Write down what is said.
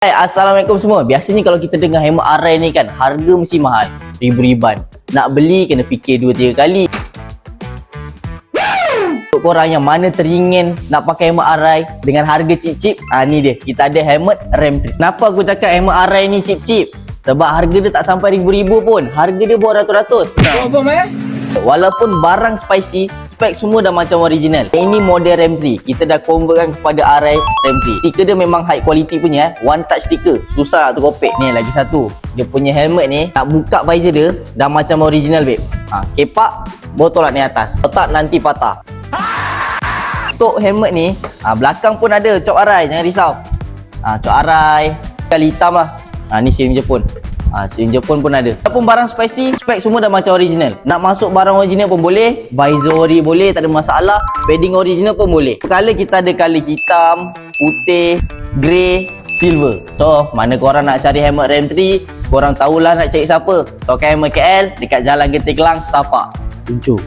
Hai, Assalamualaikum semua. Biasanya kalau kita dengar helmet arai ni kan, harga mesti mahal, ribu-riban. Nak beli kena fikir 2-3 kali. Untuk korang yang mana teringin nak pakai helmet arai dengan harga cip-cip, ni dia, kita ada helmet RAM 3. Kenapa aku cakap helmet arai ni cip-cip? Sebab harga dia tak sampai ribu-ribu pun. Harga dia bawah ratus-ratus. Walaupun barang spicy, spek semua dah macam original. Ini model RAM 3. Kita dah convertkan kepada arai RAM 3. Stiker dia memang high quality punya, one touch stiker. Susah nak terkopek. Ni lagi satu. Dia punya helmet ni, nak buka visor dia dah macam original, babe. Kepak, botol ni atas. Otak nanti patah. Untuk helmet ni, belakang pun ada cop arai, jangan risau. Cop arai, kali hitam lah. Ni sirip Jepun. Sirip Jepun pun ada. Walaupun barang spicy, spek semua dah macam original. Nak masuk barang original pun boleh, visor ori boleh, tak ada masalah. Padding original pun boleh. Color kita ada color hitam, putih, grey, silver. So, mana korang nak cari helmet RAM 3, korang tahulah nak cari siapa. Tokai helmet KL dekat Jalan Genting Kelang, Setapak. Tunjuk.